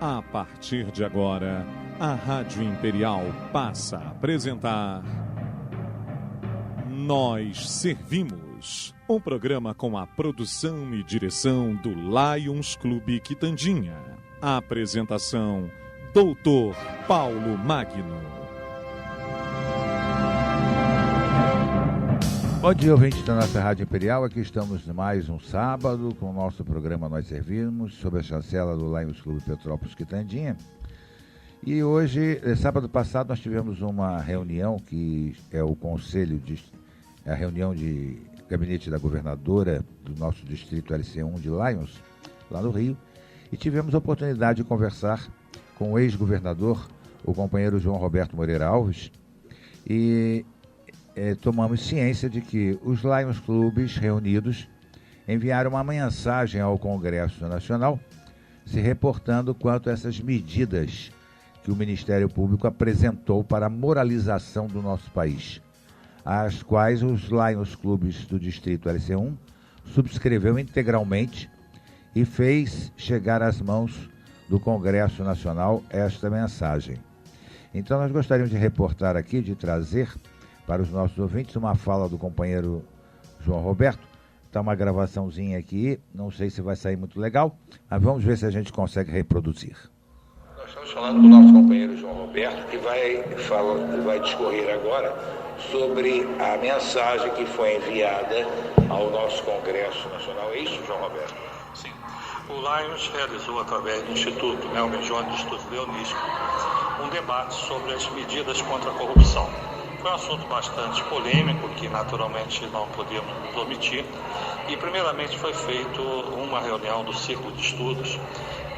A partir de agora, a Rádio Imperial passa a apresentar Nós Servimos, um programa com a produção e direção do Lions Clube Quitandinha. A apresentação, Doutor Paulo Magno. Bom dia, ouvinte da nossa Rádio Imperial. Aqui estamos mais um sábado com o nosso programa Nós Servimos, sob a chancela do Lions Clube Petrópolis Quitandinha. E hoje, sábado passado, nós tivemos uma reunião que é o a reunião de gabinete da governadora do nosso distrito LC1 de Lions, lá no Rio, e tivemos a oportunidade de conversar com o ex-governador, o companheiro João Roberto Moreira Alves, e tomamos ciência de que os Lions Clubes reunidos enviaram uma mensagem ao Congresso Nacional se reportando quanto a essas medidas que o Ministério Público apresentou para a moralização do nosso país, as quais os Lions Clubes do Distrito LC1 subscreveu integralmente e fez chegar às mãos do Congresso Nacional esta mensagem. Então nós gostaríamos de reportar aqui, de trazer para os nossos ouvintes uma fala do companheiro João Roberto. Está uma gravaçãozinha aqui, não sei se vai sair muito legal, mas vamos ver se a gente consegue reproduzir. Nós estamos falando com o nosso companheiro João Roberto, que vai discorrer agora sobre a mensagem que foi enviada ao nosso Congresso Nacional. É isso, João Roberto? Sim. O Lions realizou, através do Instituto Nelson Jônio do Instituto Leonístico, um debate sobre as medidas contra a corrupção. Foi um assunto bastante polêmico, que naturalmente não podemos nos omitir. E, primeiramente, foi feita uma reunião do Círculo de Estudos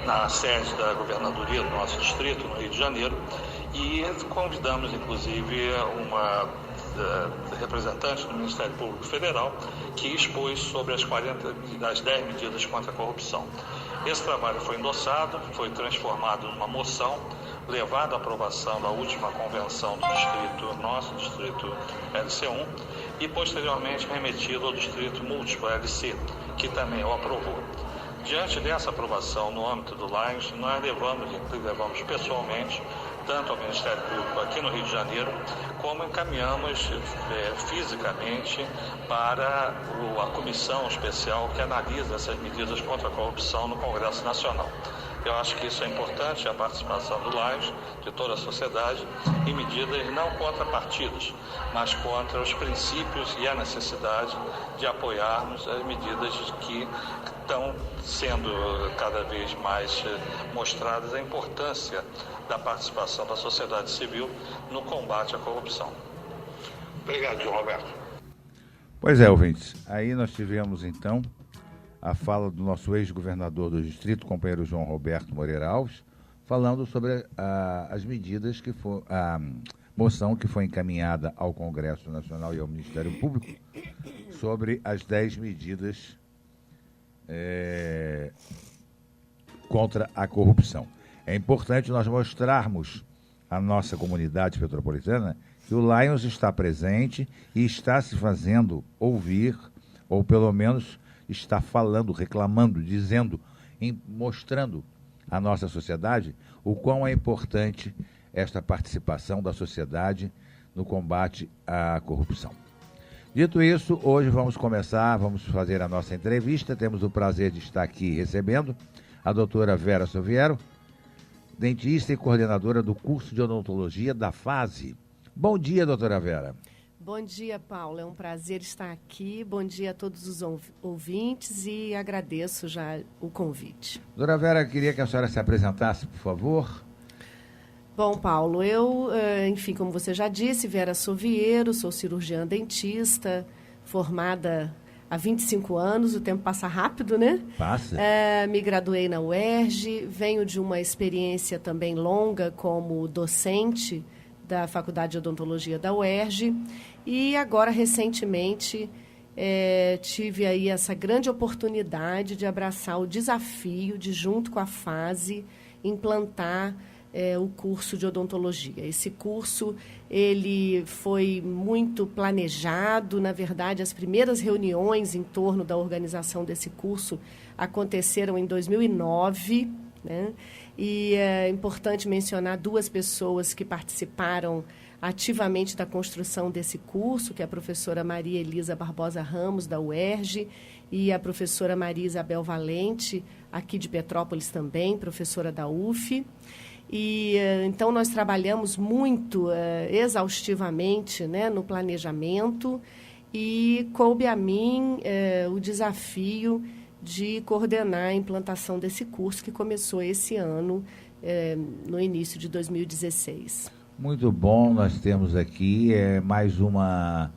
na sede da governadoria do nosso distrito, no Rio de Janeiro, e convidamos, inclusive, uma representante do Ministério Público Federal que expôs sobre as 10 medidas contra a corrupção. Esse trabalho foi endossado, foi transformado numa moção, levado à aprovação da última convenção do distrito, nosso distrito LC1, e posteriormente remetido ao distrito múltiplo LC, que também o aprovou. Diante dessa aprovação no âmbito do Lions, nós levamos pessoalmente, tanto ao Ministério Público aqui no Rio de Janeiro, como encaminhamos fisicamente para a comissão especial que analisa essas medidas contra a corrupção no Congresso Nacional. Eu acho que isso é importante, a participação do Lions, de toda a sociedade, em medidas não contra partidos, mas contra os princípios e a necessidade de apoiarmos as medidas que estão sendo cada vez mais mostradas a importância da participação da sociedade civil no combate à corrupção. Obrigado, João Roberto. Pois é, ouvintes, aí nós tivemos então a fala do nosso ex-governador do distrito, companheiro João Roberto Moreira Alves, falando sobre as medidas que a moção que foi encaminhada ao Congresso Nacional e ao Ministério Público sobre as 10 medidas contra a corrupção. É importante nós mostrarmos à nossa comunidade petropolitana que o Lions está presente e está se fazendo ouvir, ou pelo menos está falando, reclamando, dizendo, mostrando à nossa sociedade o quão é importante esta participação da sociedade no combate à corrupção. Dito isso, hoje vamos fazer a nossa entrevista. Temos o prazer de estar aqui recebendo a doutora Vera Soviero, dentista e coordenadora do curso de odontologia da FASE. Bom dia, doutora Vera. Bom dia, Paulo. É um prazer estar aqui. Bom dia a todos os ouvintes e agradeço já o convite. Doutora Vera, queria que a senhora se apresentasse, por favor. Bom, Paulo, eu, como você já disse, Vera Soviero, sou cirurgiã dentista, formada há 25 anos, o tempo passa rápido, né? Passa. Me graduei na UERJ, venho de uma experiência também longa como docente da Faculdade de Odontologia da UERJ e agora, recentemente, tive aí essa grande oportunidade de abraçar o desafio de, junto com a FASE, implantar o curso de odontologia. Esse curso ele foi muito planejado. Na verdade, as primeiras reuniões em torno da organização desse curso aconteceram em 2009, né? E é importante mencionar 2 pessoas que participaram ativamente da construção desse curso, que é a professora Maria Elisa Barbosa Ramos, da UERJ, e a professora Maria Isabel Valente, aqui de Petrópolis também, professora da UF. E então nós trabalhamos muito exaustivamente, né, no planejamento, e coube a mim o desafio de coordenar a implantação desse curso, que começou esse ano, no início de 2016. Muito bom, nós temos aqui mais uma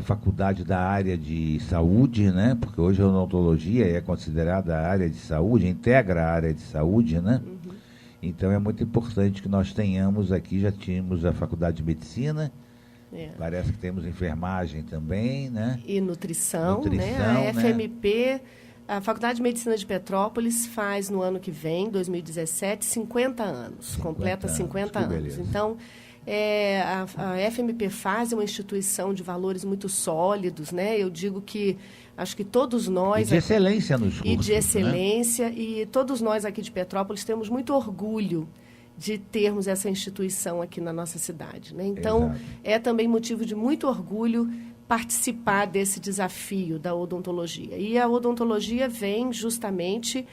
faculdade da área de saúde, né? Porque hoje a odontologia é considerada a área de saúde, integra a área de saúde, né? Uhum. Então é muito importante que nós tenhamos aqui, já tínhamos a faculdade de medicina, parece que temos enfermagem também, né? E nutrição, né? A FMP, a Faculdade de Medicina de Petrópolis faz no ano que vem, 2017, 50 anos, completa 50 anos. Beleza. Então, a FMP faz é uma instituição de valores muito sólidos, né? Eu digo que acho que todos nós... E de excelência nos cursos. E de excelência, né? E todos nós aqui de Petrópolis temos muito orgulho de termos essa instituição aqui na nossa cidade, né? Então, exato, é também motivo de muito orgulho participar desse desafio da odontologia. E a odontologia vem justamente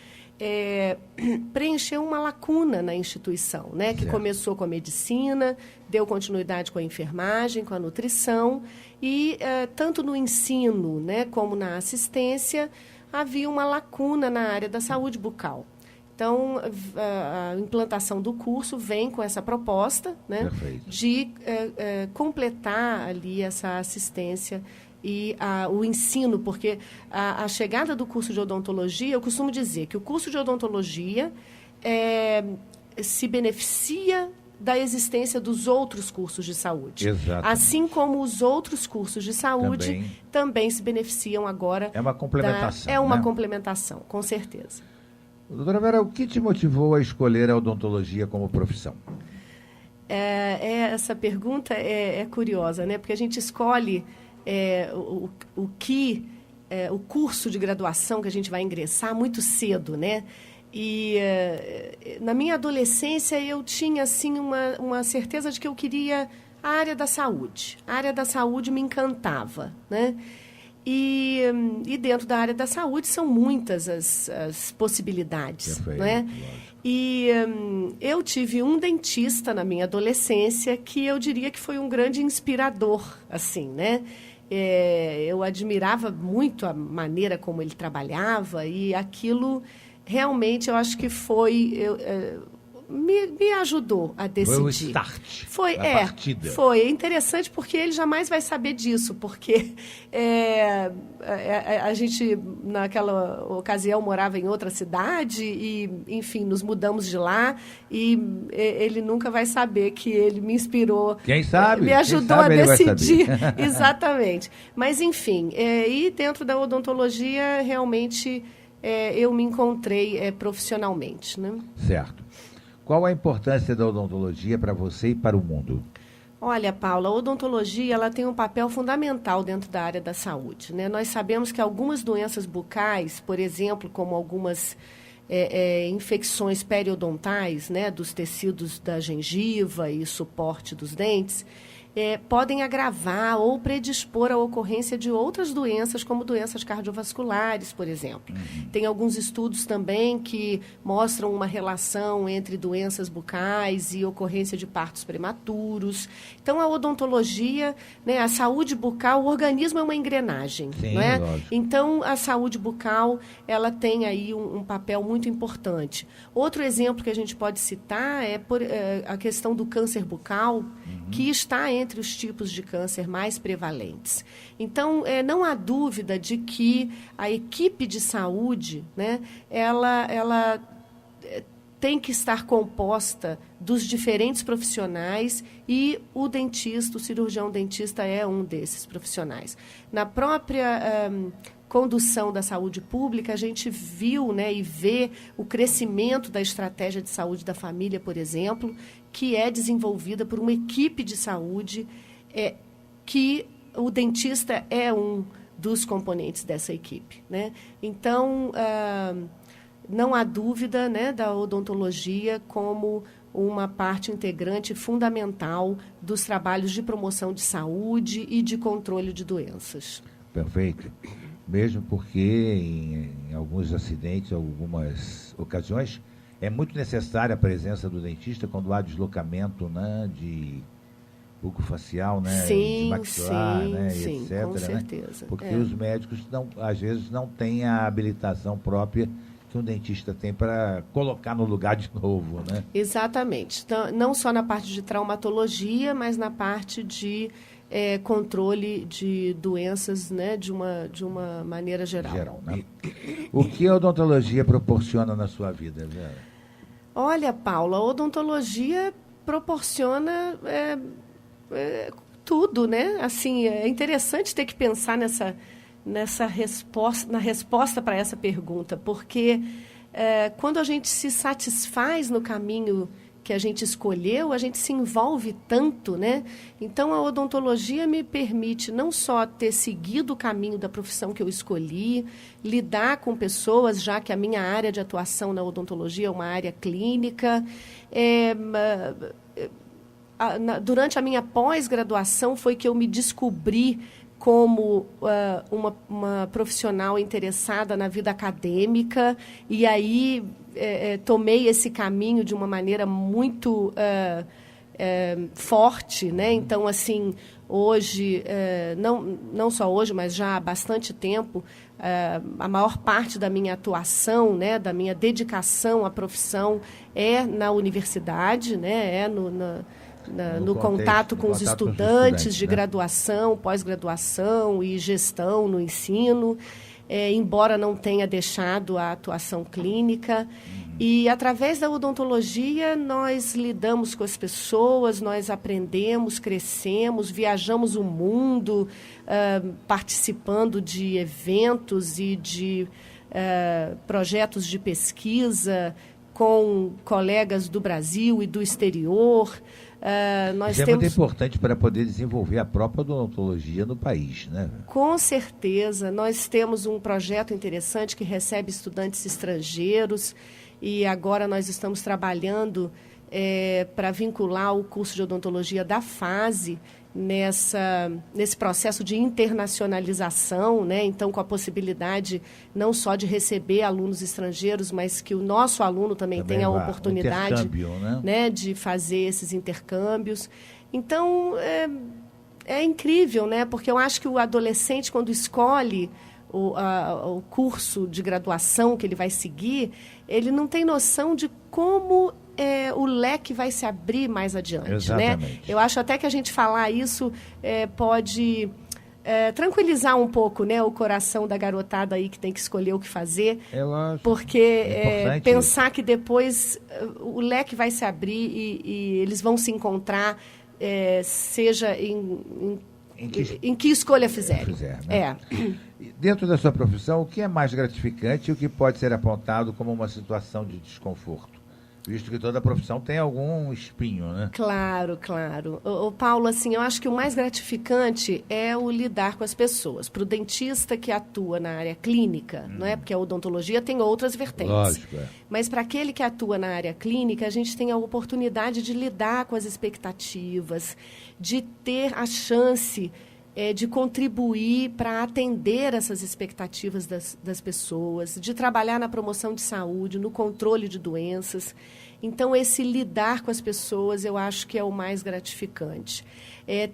preencher uma lacuna na instituição, né? Que começou com a medicina, deu continuidade com a enfermagem, com a nutrição, e tanto no ensino, né, como na assistência, havia uma lacuna na área da saúde bucal. Então, a implantação do curso vem com essa proposta, né, de completar ali essa assistência e o ensino, porque a chegada do curso de odontologia, eu costumo dizer que o curso de odontologia se beneficia da existência dos outros cursos de saúde. Exatamente. Assim como os outros cursos de saúde também se beneficiam agora. É uma complementação. É uma complementação, com certeza. Doutora Vera, o que te motivou a escolher a odontologia como profissão? Essa pergunta é curiosa, né? Porque a gente escolhe o curso de graduação que a gente vai ingressar muito cedo, né? E na minha adolescência eu tinha assim uma certeza de que eu queria a área da saúde. A área da saúde me encantava, né? E dentro da área da saúde são muitas as possibilidades, né? E eu tive um dentista na minha adolescência que eu diria que foi um grande inspirador, assim, né? Eu admirava muito a maneira como ele trabalhava, e aquilo realmente eu acho que me ajudou a decidir. Foi o start. Foi, a partida. Foi. É interessante porque ele jamais vai saber disso, porque a gente, naquela ocasião, morava em outra cidade e, enfim, nos mudamos de lá, e ele nunca vai saber que ele me inspirou. Quem sabe? Me ajudou a decidir. Exatamente. Mas, enfim, e dentro da odontologia, realmente, eu me encontrei profissionalmente, né? Certo. Qual a importância da odontologia para você e para o mundo? Olha, Paula, a odontologia ela tem um papel fundamental dentro da área da saúde, né? Nós sabemos que algumas doenças bucais, por exemplo, como algumas infecções periodontais, né, dos tecidos da gengiva e suporte dos dentes, podem agravar ou predispor à ocorrência de outras doenças, como doenças cardiovasculares, por exemplo. Uhum. Tem alguns estudos também que mostram uma relação entre doenças bucais e ocorrência de partos prematuros. Então, a odontologia, né, a saúde bucal, o organismo é uma engrenagem. Sim, não é? Lógico. Então, a saúde bucal, ela tem aí um papel muito importante. Outro exemplo que a gente pode citar é a questão do câncer bucal, que está entre os tipos de câncer mais prevalentes. Então, não há dúvida de que a equipe de saúde, né, ela tem que estar composta dos diferentes profissionais, e o dentista, o cirurgião dentista é um desses profissionais. Na própria condução da saúde pública, a gente viu, né, e vê o crescimento da estratégia de saúde da família, por exemplo, que é desenvolvida por uma equipe de saúde, que o dentista é um dos componentes dessa equipe, né? Então, não há dúvida, né, da odontologia como uma parte integrante fundamental dos trabalhos de promoção de saúde e de controle de doenças. Perfeito. Mesmo porque em alguns acidentes, algumas ocasiões, é muito necessária a presença do dentista quando há deslocamento, né, de bucofacial, né, sim, de maxilar, sim, né, sim, etc. com né? certeza. Porque os médicos, às vezes, não têm a habilitação própria que um dentista tem para colocar no lugar de novo, né? Exatamente. Então, não só na parte de traumatologia, mas na parte de controle de doenças, né, de uma maneira geral. Né? O que a odontologia proporciona na sua vida, Vera? Olha, Paulo, a odontologia proporciona tudo, né? Assim, é interessante ter que pensar na resposta para essa pergunta, porque quando a gente se satisfaz no caminho que a gente escolheu, a gente se envolve tanto, né? Então, a odontologia me permite não só ter seguido o caminho da profissão que eu escolhi, lidar com pessoas, já que a minha área de atuação na odontologia é uma área clínica. Durante a minha pós-graduação foi que eu me descobri como uma profissional interessada na vida acadêmica, e aí tomei esse caminho de uma maneira muito forte, né? Então, assim, hoje, não só hoje, mas já há bastante tempo, a maior parte da minha atuação, né, da minha dedicação à profissão é na universidade, né, no contato com os estudantes de graduação, pós-graduação e gestão no ensino, embora não tenha deixado a atuação clínica. E, através da odontologia, nós lidamos com as pessoas, nós aprendemos, crescemos, viajamos o mundo, participando de eventos e de projetos de pesquisa com colegas do Brasil e do exterior. Isso é muito importante para poder desenvolver a própria odontologia no país, né? Com certeza. Nós temos um projeto interessante que recebe estudantes estrangeiros e agora nós estamos trabalhando para vincular o curso de odontologia da FASE nesse processo de internacionalização, né? Então, com a possibilidade não só de receber alunos estrangeiros, mas que o nosso aluno também tenha a oportunidade, né, de fazer esses intercâmbios. Então, é incrível, né? Porque eu acho que o adolescente, quando escolhe o curso de graduação que ele vai seguir, ele não tem noção de como o leque vai se abrir mais adiante. Exatamente. Né? Eu acho até que a gente falar isso pode tranquilizar um pouco, né, o coração da garotada aí que tem que escolher o que fazer, porque pensar isso, que depois o leque vai se abrir e eles vão se encontrar, seja em que escolha fizerem. Né? Dentro da sua profissão, o que é mais gratificante e o que pode ser apontado como uma situação de desconforto? Visto que toda profissão tem algum espinho, né? Claro, claro. Paulo, assim, eu acho que o mais gratificante é o lidar com as pessoas. Para o dentista que atua na área clínica, não é? Porque a odontologia tem outras vertentes. Lógico, Mas para aquele que atua na área clínica, a gente tem a oportunidade de lidar com as expectativas, de ter a chance de contribuir para atender essas expectativas das pessoas, de trabalhar na promoção de saúde, no controle de doenças. Então, esse lidar com as pessoas, eu acho que é o mais gratificante.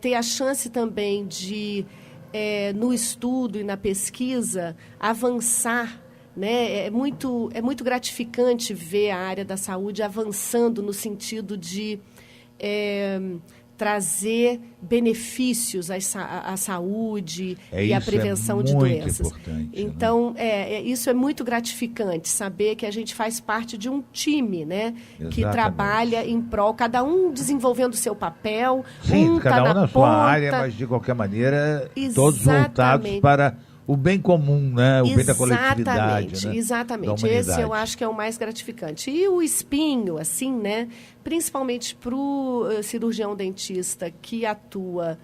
Ter a chance também de, no estudo e na pesquisa, avançar, né? É muito gratificante ver a área da saúde avançando no sentido de trazer benefícios à saúde e à prevenção de doenças. Então, isso é muito gratificante, saber que a gente faz parte de um time, né, que trabalha em prol, cada um desenvolvendo o seu papel. Sim, cada um na sua área, mas de qualquer maneira, todos voltados para o bem comum, né? O bem da coletividade, né? Exatamente. Esse eu acho que é o mais gratificante. E o espinho, assim, né? Principalmente para o cirurgião dentista que atua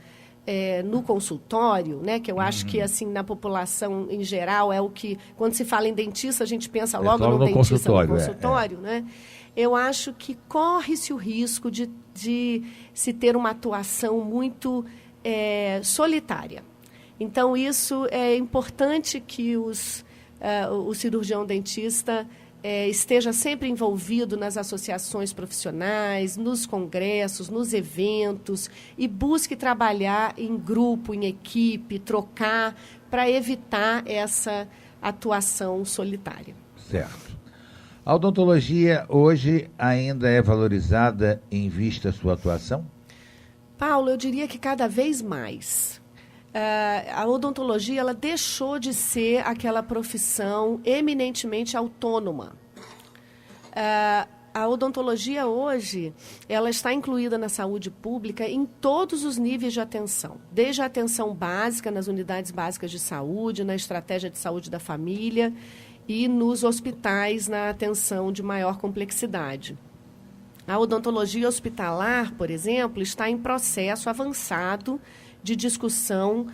no consultório, né, que eu acho que assim na população em geral é o que, quando se fala em dentista, a gente pensa logo no dentista no consultório, né? Eu acho que corre-se o risco de se ter uma atuação muito solitária. Então, isso é importante que o cirurgião dentista esteja sempre envolvido nas associações profissionais, nos congressos, nos eventos, e busque trabalhar em grupo, em equipe, trocar, para evitar essa atuação solitária. Certo. A odontologia hoje ainda é valorizada em vista à sua atuação? Paulo, eu diria que cada vez mais. A odontologia ela deixou de ser aquela profissão eminentemente autônoma. A odontologia hoje ela está incluída na saúde pública em todos os níveis de atenção, desde a atenção básica nas unidades básicas de saúde, na estratégia de saúde da família e nos hospitais na atenção de maior complexidade. A odontologia hospitalar, por exemplo, está em processo avançado de discussão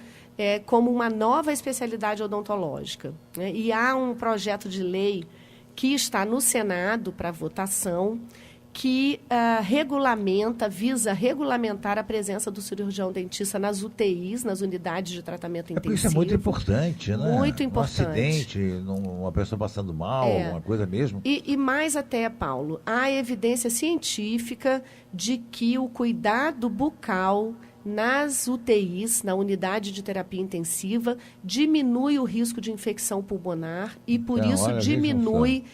como uma nova especialidade odontológica, né? E há um projeto de lei que está no Senado para votação, que visa regulamentar a presença do cirurgião dentista nas UTIs, nas unidades de tratamento intensivo. Isso é muito importante, né? Muito importante. Um acidente, uma pessoa passando mal, alguma coisa mesmo. E mais até, Paulo, há evidência científica de que o cuidado bucal nas UTIs, na unidade de terapia intensiva, diminui o risco de infecção pulmonar e, por isso, diminui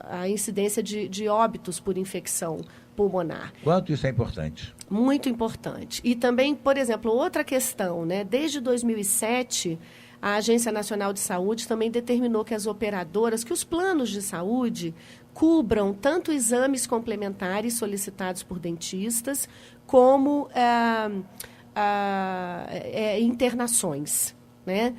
a incidência de óbitos por infecção pulmonar. Quanto isso é importante? Muito importante. E também, por exemplo, outra questão, né? Desde 2007, a Agência Nacional de Saúde também determinou que as operadoras, que os planos de saúde cubram tanto exames complementares solicitados por dentistas, como internações, né?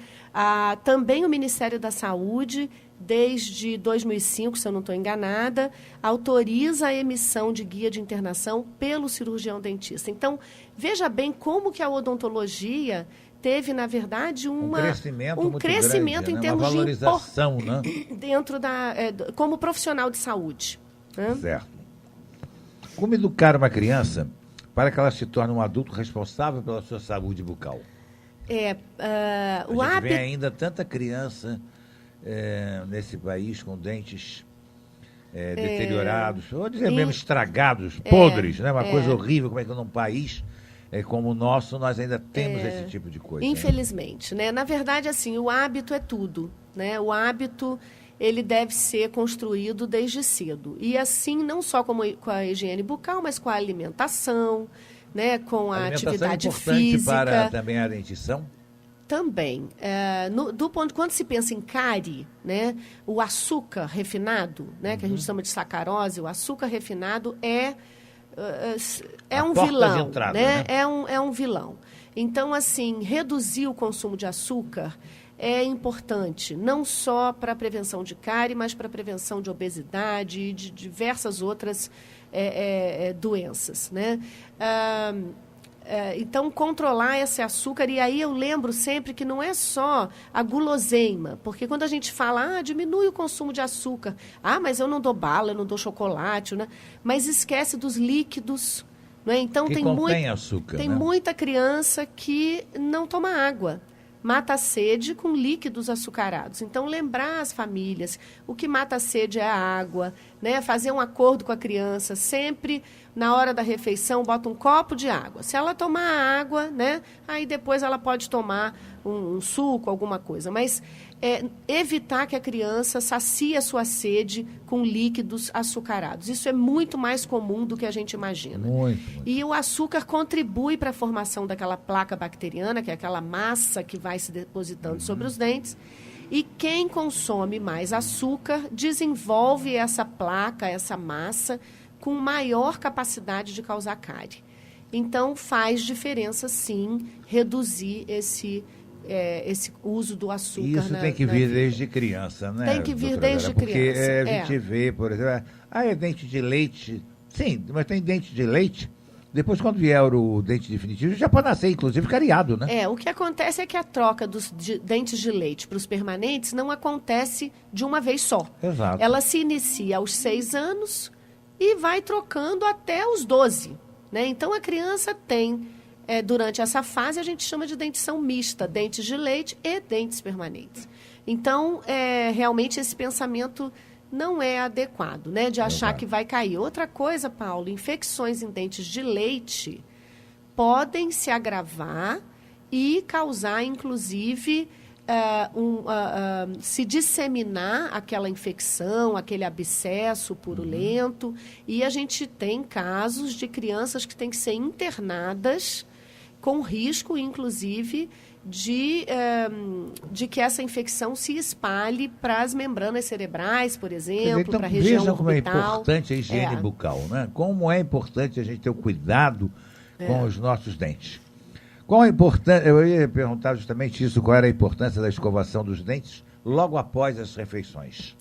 Também o Ministério da Saúde, desde 2005, se eu não estou enganada, autoriza a emissão de guia de internação pelo cirurgião dentista. Então, veja bem como que a odontologia teve, na verdade, um crescimento grande, em termos de valorização, né? Dentro como profissional de saúde. Né? Certo. Como educar uma criança para que ela se torne um adulto responsável pela sua saúde bucal? A gente vê ainda tanta criança nesse país com dentes deteriorados, vou dizer mesmo estragados, podres, né? Uma coisa horrível, como é que num país como o nosso, nós ainda temos esse tipo de coisa. Infelizmente, né? Na verdade, assim, o hábito é tudo, né? O hábito, ele deve ser construído desde cedo. E assim, não só com a higiene bucal, mas com a alimentação, né? Com a atividade física. Para também a dentição? Também. Quando se pensa em cárie, né? O açúcar refinado, né? Que a gente chama de sacarose, o açúcar refinado é um vilão, entrada, né? É um vilão. Então, assim, reduzir o consumo de açúcar é importante, não só para a prevenção de cárie, mas para a prevenção de obesidade e de diversas outras doenças, né? Então, controlar esse açúcar, e aí eu lembro sempre que não é só a guloseima, porque quando a gente fala, diminui o consumo de açúcar, mas eu não dou bala, eu não dou chocolate, né? Mas esquece dos líquidos, né? Então, que contém açúcar, tem né? muita criança que não toma água, mata a sede com líquidos açucarados. Então, lembrar as famílias, o que mata a sede é a água, né? Fazer um acordo com a criança, sempre na hora da refeição, bota um copo de água. Se ela tomar água, né? Aí depois ela pode tomar um suco, alguma coisa. Mas evitar que a criança sacie a sua sede com líquidos açucarados. Isso é muito mais comum do que a gente imagina. Muito. E o açúcar contribui para a formação daquela placa bacteriana, que é aquela massa que vai se depositando sobre os dentes. E quem consome mais açúcar desenvolve essa placa, essa massa, com maior capacidade de causar cárie. Então, faz diferença, sim, reduzir esse uso do açúcar. Isso tem que vir desde criança, né? Tem que vir desde criança. Porque a gente vê, por exemplo, é dente de leite. Sim, mas tem dente de leite Depois, quando vier o dente definitivo, já pode nascer, inclusive, cariado, né? O que acontece é que a troca dos dentes de leite para os permanentes não acontece de uma vez só. Exato. Ela se inicia aos 6 anos e vai trocando até os 12. Né? Então, a criança tem, durante essa fase, a gente chama de dentição mista, dentes de leite e dentes permanentes. Então, realmente, esse pensamento não é adequado, né? De achar que vai cair. Outra coisa, Paulo, infecções em dentes de leite podem se agravar e causar, inclusive, se disseminar aquela infecção, aquele abscesso purulento. E a gente tem casos de crianças que têm que ser internadas com risco, inclusive, de que essa infecção se espalhe para as membranas cerebrais, por exemplo, então, para a região veja como orbital. é importante a higiene bucal, né? Como é importante a gente ter o cuidado com os nossos dentes. Qual a importância? Eu ia perguntar justamente isso, qual era a importância da escovação dos dentes logo após as refeições.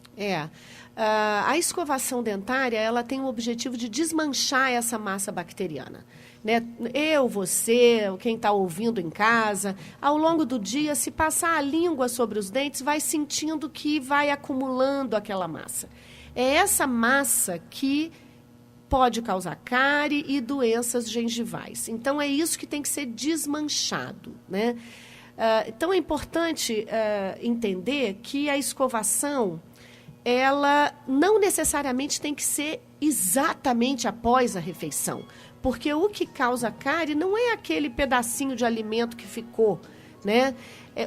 A escovação dentária, ela tem o objetivo de desmanchar essa massa bacteriana. Né? Eu, você, quem está ouvindo em casa, ao longo do dia, se passar a língua sobre os dentes, vai sentindo que vai acumulando aquela massa. É essa massa que pode causar cárie e doenças gengivais. Então, é isso que tem que ser desmanchado, né? Então, é importante entender que a escovação, ela não necessariamente tem que ser exatamente após a refeição, porque o que causa cárie não é aquele pedacinho de alimento que ficou, né?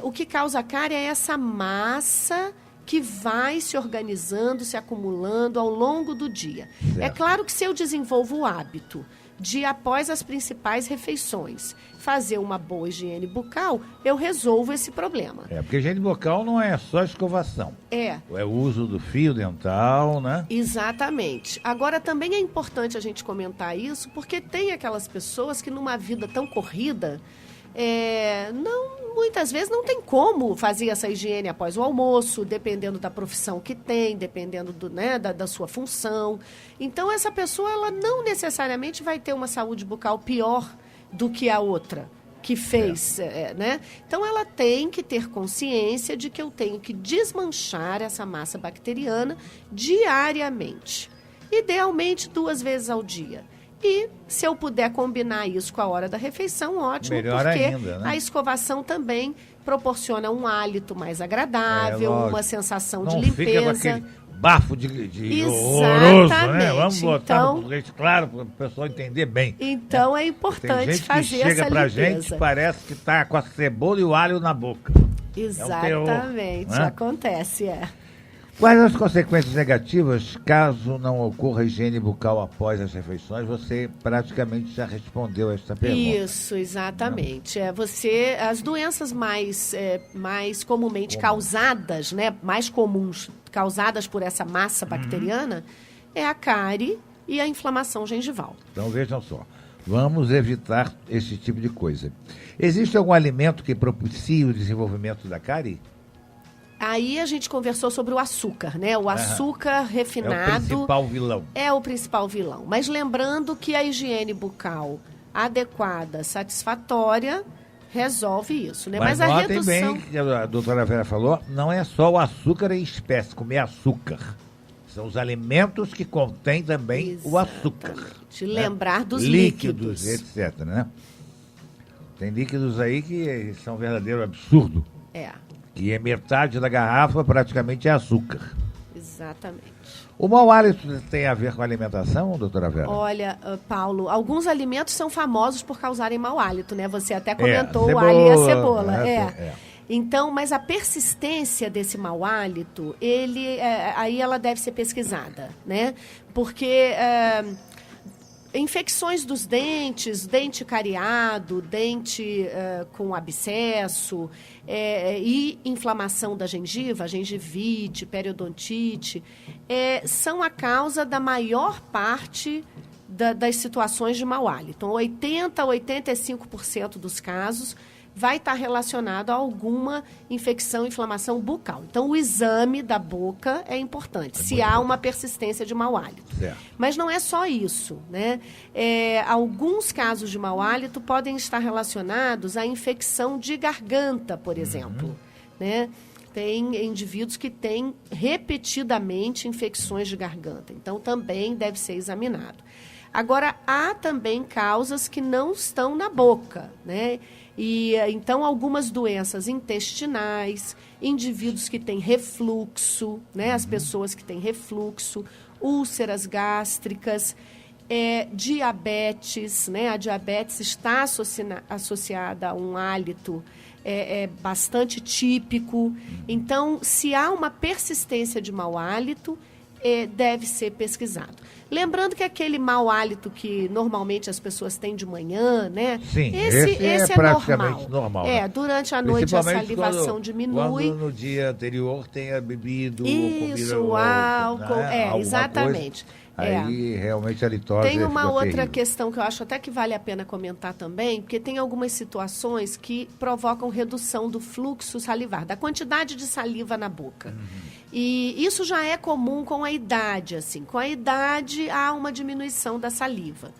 O que causa cárie é essa massa que vai se organizando, se acumulando ao longo do dia. Certo. É claro que se eu desenvolvo o hábito de, após as principais refeições, fazer uma boa higiene bucal, eu resolvo esse problema. Porque a higiene bucal não é só escovação. É o uso do fio dental, né? Exatamente. Agora, também é importante a gente comentar isso, porque tem aquelas pessoas que, numa vida tão corrida, muitas vezes não tem como fazer essa higiene após o almoço, dependendo da profissão que tem, dependendo da sua função. Então, essa pessoa, ela não necessariamente vai ter uma saúde bucal pior do que a outra que fez, né? Então, ela tem que ter consciência de que eu tenho que desmanchar essa massa bacteriana diariamente. Idealmente, 2 vezes ao dia. E, se eu puder combinar isso com a hora da refeição, ótimo, melhor porque ainda, né? A escovação também proporciona um hálito mais agradável, uma sensação de limpeza. Não fica com aquele bafo de horroroso, né? Vamos botar no leite claro para o pessoal entender bem. Então, é importante fazer essa limpeza. Chega pra gente, parece que está com a cebola e o alho na boca. Exatamente, acontece, Quais as consequências negativas caso não ocorra higiene bucal após as refeições? Você praticamente já respondeu a esta pergunta. Isso, exatamente. As doenças mais comumente causadas, né, mais comuns, causadas por essa massa bacteriana, é a cárie e a inflamação gengival. Então, vejam só. Vamos evitar esse tipo de coisa. Existe algum alimento que propicie o desenvolvimento da cárie? Aí a gente conversou sobre o açúcar, né? O açúcar refinado é o principal vilão. É o principal vilão. Mas lembrando que a higiene bucal adequada, satisfatória, resolve isso, né? Mas a redução... bem, que a doutora Vera falou, não é só o açúcar em espécie, comer açúcar. São os alimentos que contêm também o açúcar. Lembrar dos líquidos, etc, né? Tem líquidos aí que são um verdadeiro absurdo. Que é metade da garrafa praticamente é açúcar. Exatamente. O mau hálito tem a ver com a alimentação, doutora Vera? Olha, Paulo, alguns alimentos são famosos por causarem mau hálito, né? Você até comentou o alho e a cebola. Então, mas a persistência desse mau hálito, aí ela deve ser pesquisada, né? Porque... infecções dos dentes, dente cariado, dente com abscesso e inflamação da gengiva, gengivite, periodontite, são a causa da maior parte das situações de mau hálito. Então, 80% a 85% dos casos vai estar relacionado a alguma infecção, inflamação bucal. Então, o exame da boca é importante, se há uma persistência de mau hálito. Certo. Mas não é só isso, né? Alguns casos de mau hálito podem estar relacionados à infecção de garganta, por exemplo, né? Tem indivíduos que têm repetidamente infecções de garganta, então também deve ser examinado. Agora, há também causas que não estão na boca, né? E então algumas doenças intestinais, indivíduos que têm refluxo, né? As pessoas que têm refluxo, úlceras gástricas, diabetes, né? A diabetes está associada a um hálito bastante típico. Então, se há uma persistência de mau hálito, deve ser pesquisado. Lembrando que aquele mau hálito que normalmente as pessoas têm de manhã, né? Sim, esse é praticamente normal. Né? Durante a noite a salivação diminui. Quando no dia anterior tenha bebido isso, ou comido álcool, né? Exatamente. Aí realmente a litose Tem uma outra terrível. questão que eu acho até que vale a pena comentar também, porque tem algumas situações que provocam redução do fluxo salivar, da quantidade de saliva na boca. E isso já é comum com a idade, assim. Com a idade há uma diminuição da saliva.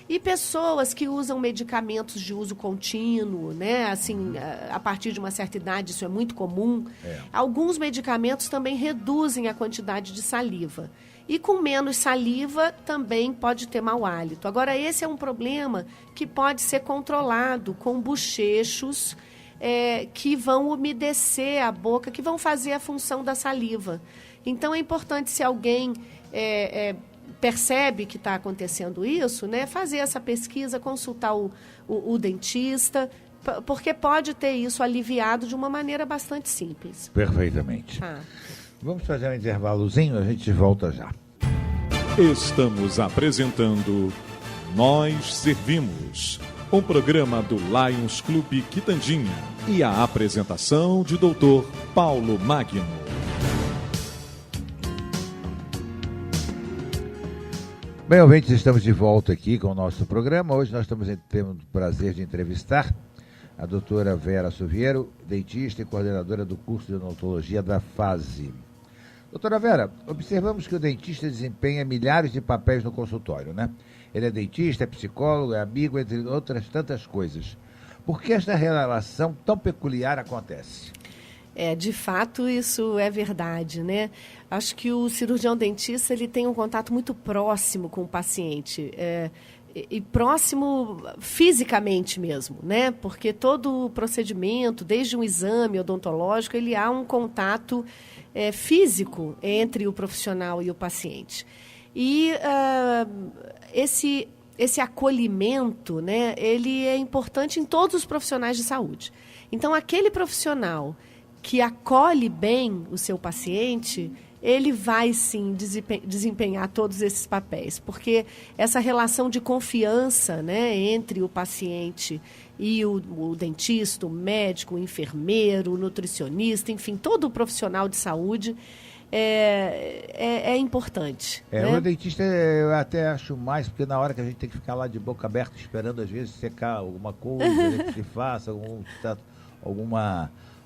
E pessoas que usam medicamentos de uso contínuo, né? Assim, a partir de uma certa idade, isso é muito comum. Alguns medicamentos também reduzem a quantidade de saliva. E com menos saliva também pode ter mau hálito. Agora, esse é um problema que pode ser controlado com bochechos que vão umedecer a boca, que vão fazer a função da saliva. Então, é importante, se alguém percebe que está acontecendo isso, né, fazer essa pesquisa, consultar o dentista, porque pode ter isso aliviado de uma maneira bastante simples. Perfeitamente. Vamos fazer um intervalozinho, a gente volta já. Estamos apresentando Nós Servimos, um programa do Lions Clube Quitandinha e a apresentação de Dr. Paulo Magno. Bem, ouvintes, estamos de volta aqui com o nosso programa. Hoje nós temos o prazer de entrevistar a doutora Vera Suviero, dentista e coordenadora do curso de odontologia da FASE. Doutora Vera, observamos que o dentista desempenha milhares de papéis no consultório, né? Ele é dentista, é psicólogo, é amigo, entre outras tantas coisas. Por que esta relação tão peculiar acontece? De fato, isso é verdade, né? Acho que o cirurgião dentista ele tem um contato muito próximo com o paciente. E próximo fisicamente mesmo, né? Porque todo o procedimento, desde um exame odontológico, ele há um contato físico entre o profissional e o paciente. E esse acolhimento, né, ele é importante em todos os profissionais de saúde. Então, aquele profissional que acolhe bem o seu paciente, ele vai, sim, desempenhar todos esses papéis, porque essa relação de confiança, né, entre o paciente e o dentista, o médico, o enfermeiro, o nutricionista, enfim, todo o profissional de saúde é importante. Né? O dentista eu até acho mais, porque na hora que a gente tem que ficar lá de boca aberta esperando, às vezes, secar alguma coisa, que se faça,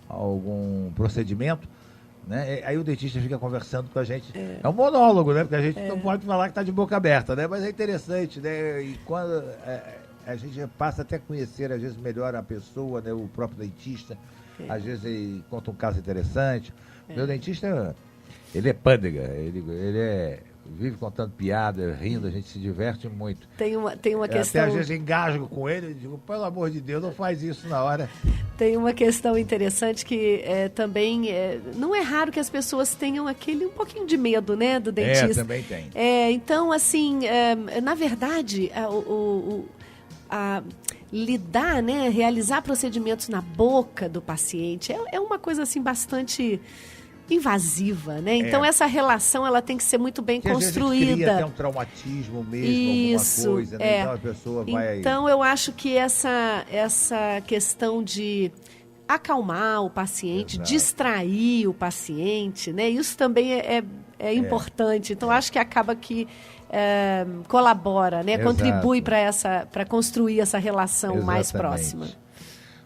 algum procedimento, né? Aí o dentista fica conversando com a gente. É um monólogo, né? Porque a gente não pode falar que está de boca aberta, né? Mas é interessante, né? E quando a gente passa até a conhecer, às vezes, melhor a pessoa, né? O próprio dentista. Às vezes ele conta um caso interessante. Meu dentista, ele é pândega, ele vive contando piada, rindo, a gente se diverte muito. Tem uma questão... Até às vezes engasgo com ele e digo, pelo amor de Deus, não faz isso na hora. Tem uma questão interessante que também... não é raro que as pessoas tenham um pouquinho de medo, né, do dentista. Também tem. Então, assim, na verdade, lidar, né, realizar procedimentos na boca do paciente é uma coisa, assim, bastante invasiva, né? Então essa relação ela tem que ser muito bem construída. Às vezes cria até um traumatismo mesmo, alguma coisa, né? Então a pessoa vai... Então eu acho que essa questão de acalmar o paciente, distrair o paciente, né? Isso também é importante. Então acho que acaba que colabora, né? Contribui para construir essa relação mais próxima.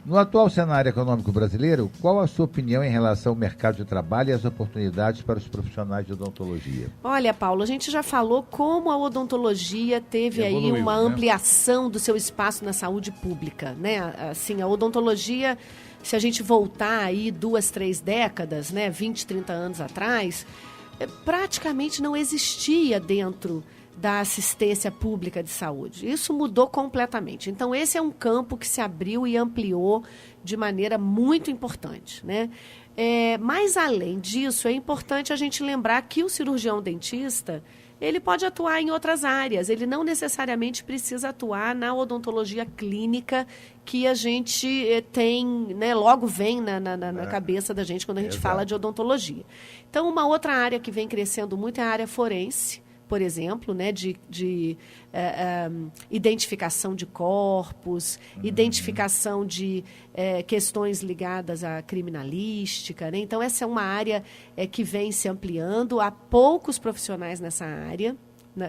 No atual cenário econômico brasileiro, qual a sua opinião em relação ao mercado de trabalho e as oportunidades para os profissionais de odontologia? Olha, Paulo, a gente já falou como a odontologia teve aí uma ampliação do seu espaço na saúde pública, né? Assim, a odontologia, se a gente voltar aí 2, 3 décadas, né, 20, 30 anos atrás, praticamente não existia dentro da assistência pública de saúde. Isso mudou completamente. Então, esse é um campo que se abriu e ampliou de maneira muito importante, né? Mas, além disso, é importante a gente lembrar que o cirurgião dentista, ele pode atuar em outras áreas, ele não necessariamente precisa atuar na odontologia clínica que a gente tem, né, logo vem na cabeça da gente quando a gente fala de odontologia. Então, uma outra área que vem crescendo muito é a área forense, por exemplo, né, de identificação de corpos, identificação de questões ligadas à criminalística, né? Então, essa é uma área que vem se ampliando. Há poucos profissionais nessa área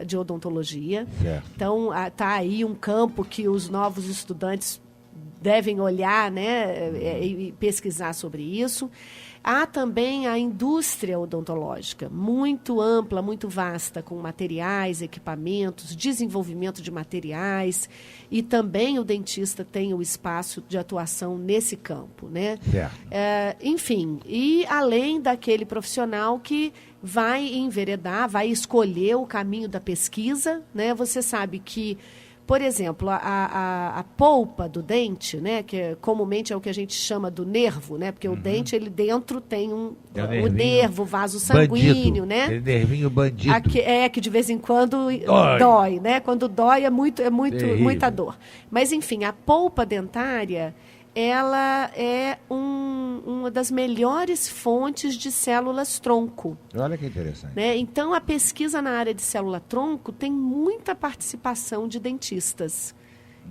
de odontologia. Certo. Então, está aí um campo que os novos estudantes devem olhar, né, e pesquisar sobre isso. Há também a indústria odontológica, muito ampla, muito vasta, com materiais, equipamentos, desenvolvimento de materiais, e também o dentista tem o espaço de atuação nesse campo, né? Enfim, e além daquele profissional que vai enveredar, vai escolher o caminho da pesquisa, né? Você sabe que, por exemplo, a polpa do dente, né, que comumente é o que a gente chama do nervo, né, porque o dente, ele dentro tem o nervo, vaso sanguíneo, né? Aquele nervinho bandido. Que de vez em quando dói, né? Quando dói é muita dor. Mas, enfim, a polpa dentária, ela é uma das melhores fontes de células-tronco. Olha que interessante. Né? Então, a pesquisa na área de célula-tronco tem muita participação de dentistas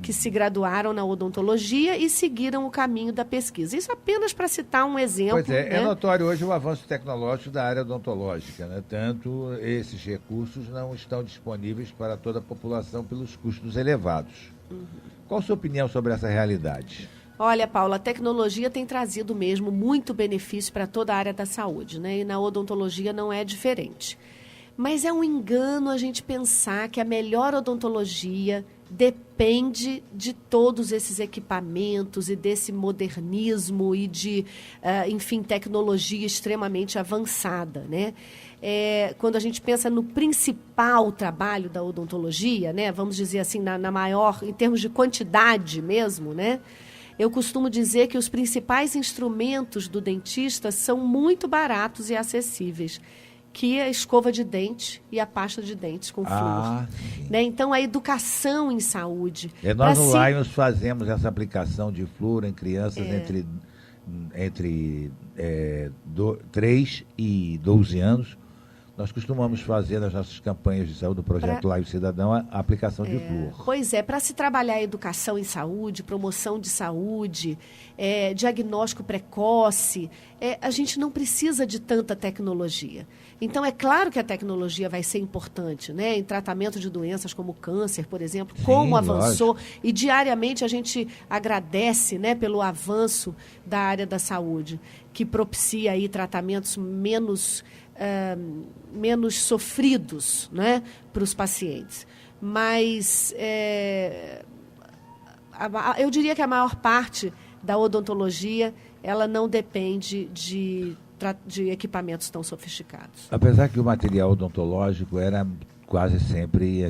que se graduaram na odontologia e seguiram o caminho da pesquisa. Isso apenas para citar um exemplo. Pois é, né? É notório hoje o avanço tecnológico da área odontológica, né? Tanto esses recursos não estão disponíveis para toda a população pelos custos elevados. Qual a sua opinião sobre essa realidade? Olha, Paula, a tecnologia tem trazido mesmo muito benefício para toda a área da saúde, né? E na odontologia não é diferente. Mas é um engano a gente pensar que a melhor odontologia depende de todos esses equipamentos e desse modernismo e de, enfim, tecnologia extremamente avançada, né? Quando a gente pensa no principal trabalho da odontologia, né? Vamos dizer assim, na maior, em termos de quantidade mesmo, né? Eu costumo dizer que os principais instrumentos do dentista são muito baratos e acessíveis, que é a escova de dente e a pasta de dentes com flúor. Né? Então, a educação em saúde. Nós no Lions fazemos essa aplicação de flúor em crianças entre 3 e 12 anos. Nós costumamos fazer nas nossas campanhas de saúde do Projeto Lions Cidadão a aplicação de flúor. Pois é, para se trabalhar a educação em saúde, promoção de saúde, diagnóstico precoce, a gente não precisa de tanta tecnologia. Então, é claro que a tecnologia vai ser importante, né? Em tratamento de doenças como câncer, por exemplo, como avançou. Lógico. E diariamente a gente agradece, né, pelo avanço da área da saúde, que propicia aí tratamentos menos sofridos, né, para os pacientes. Mas eu diria que a maior parte da odontologia, ela não depende de equipamentos tão sofisticados. Apesar que o material odontológico era quase sempre,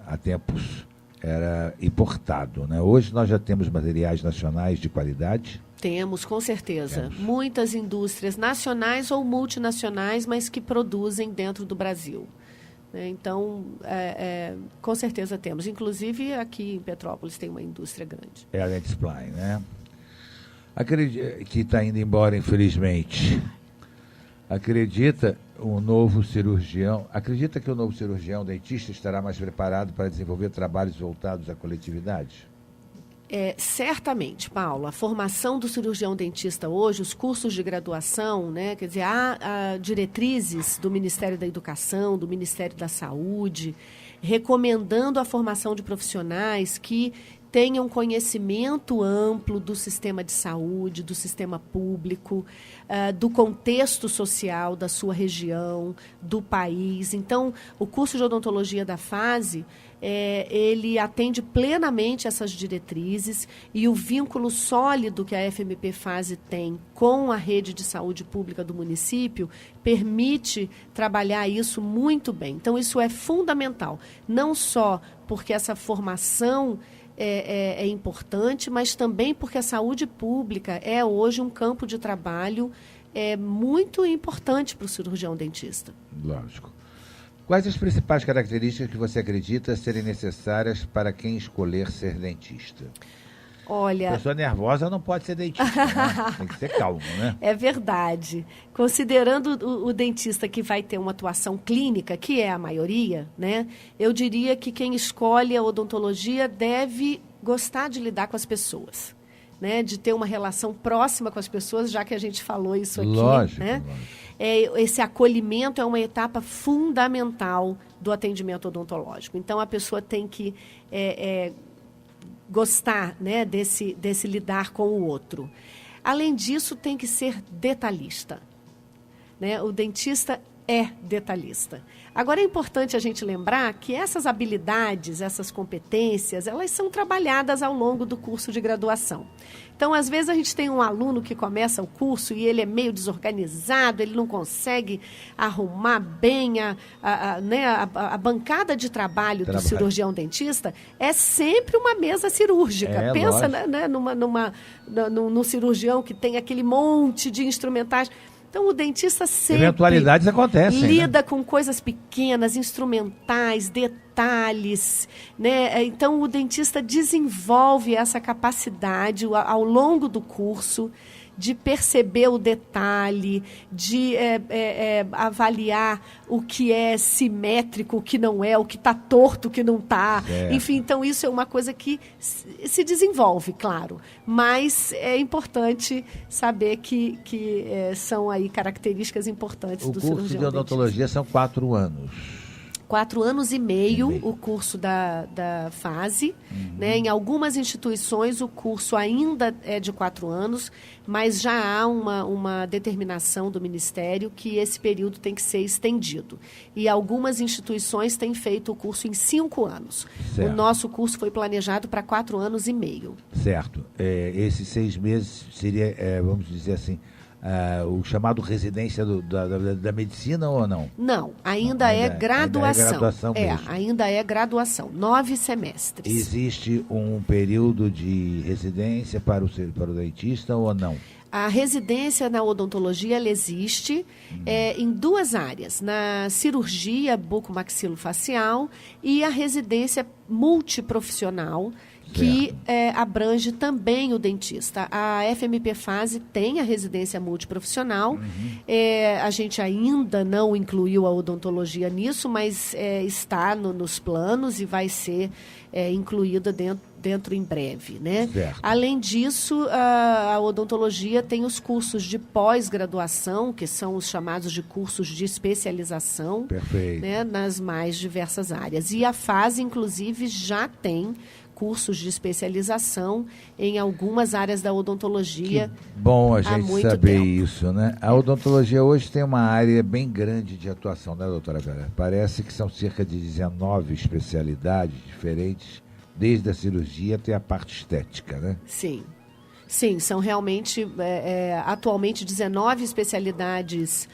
há tempos, era importado, né? Hoje nós já temos materiais nacionais de qualidade. Temos, com certeza. Muitas indústrias nacionais ou multinacionais, mas que produzem dentro do Brasil. Então, com certeza temos. Inclusive, aqui em Petrópolis tem uma indústria grande. É a Dentsply, né? Acredita que está indo embora, infelizmente. Acredita que o novo cirurgião dentista estará mais preparado para desenvolver trabalhos voltados à coletividade? Certamente, Paulo. A formação do cirurgião dentista hoje, os cursos de graduação, né, quer dizer, há diretrizes do Ministério da Educação, do Ministério da Saúde, recomendando a formação de profissionais que tenha um conhecimento amplo do sistema de saúde, do sistema público, do contexto social da sua região, do país. Então, o curso de odontologia da FASE, ele atende plenamente essas diretrizes, e o vínculo sólido que a FMP FASE tem com a rede de saúde pública do município permite trabalhar isso muito bem. Então, isso é fundamental, não só porque essa formação é importante, mas também porque a saúde pública é hoje um campo de trabalho muito importante para o cirurgião dentista. Lógico. Quais as principais características que você acredita serem necessárias para quem escolher ser dentista? Olha, pessoa nervosa não pode ser dentista, né? Tem que ser calmo, né? É verdade. Considerando o dentista que vai ter uma atuação clínica, que é a maioria, né? Eu diria que quem escolhe a odontologia deve gostar de lidar com as pessoas, né? De ter uma relação próxima com as pessoas, já que a gente falou isso aqui. Lógico, né? Lógico. Esse acolhimento é uma etapa fundamental do atendimento odontológico. Então, a pessoa tem que gostar, né, desse lidar com o outro. Além disso, tem que ser detalhista, né? O dentista é detalhista. Agora, é importante a gente lembrar que essas habilidades, essas competências, elas são trabalhadas ao longo do curso de graduação. Então, às vezes, a gente tem um aluno que começa o curso e ele é meio desorganizado, ele não consegue arrumar bem a bancada de trabalho do cirurgião dentista. É sempre uma mesa cirúrgica. Pensa, né, num cirurgião que tem aquele monte de instrumentais. Então, o dentista sempre eventualidades acontecem, lida, né, com coisas pequenas, instrumentais, detalhes, né? Então, o dentista desenvolve essa capacidade ao longo do curso de perceber o detalhe, de avaliar o que é simétrico, o que não é, o que está torto, o que não está. Enfim, então isso é uma coisa que se desenvolve, claro. Mas é importante saber que são aí características importantes do cirurgião dentista. O curso de odontologia são 4 anos. 4 anos e meio o curso da FASE. Né? Em algumas instituições o curso ainda é de 4 anos, mas já há uma determinação do Ministério que esse período tem que ser estendido. E algumas instituições têm feito o curso em 5 anos. Certo. O nosso curso foi planejado para 4 anos e meio. Certo. Esses 6 meses seria, vamos dizer assim, o chamado residência da medicina ou não? Não, ainda é graduação. Ainda é graduação mesmo. Ainda é graduação, 9 semestres. Existe um período de residência para o dentista ou não? A residência na odontologia ela existe em 2 áreas, na cirurgia bucomaxilofacial e a residência multiprofissional, que abrange também o dentista. A FMP FASE tem a residência multiprofissional. A gente ainda não incluiu a odontologia nisso, mas está nos planos e vai ser incluída dentro em breve, né? Além disso, a odontologia tem os cursos de pós-graduação, que são os chamados de cursos de especialização, né, nas mais diversas áreas. E a FASE, inclusive, já tem cursos de especialização em algumas áreas da odontologia. Que bom a gente saber isso, né? A odontologia hoje tem uma área bem grande de atuação, né, doutora Vera? Parece que são cerca de 19 especialidades diferentes, desde a cirurgia até a parte estética, né? Sim. Sim, são realmente, atualmente, 19 especialidades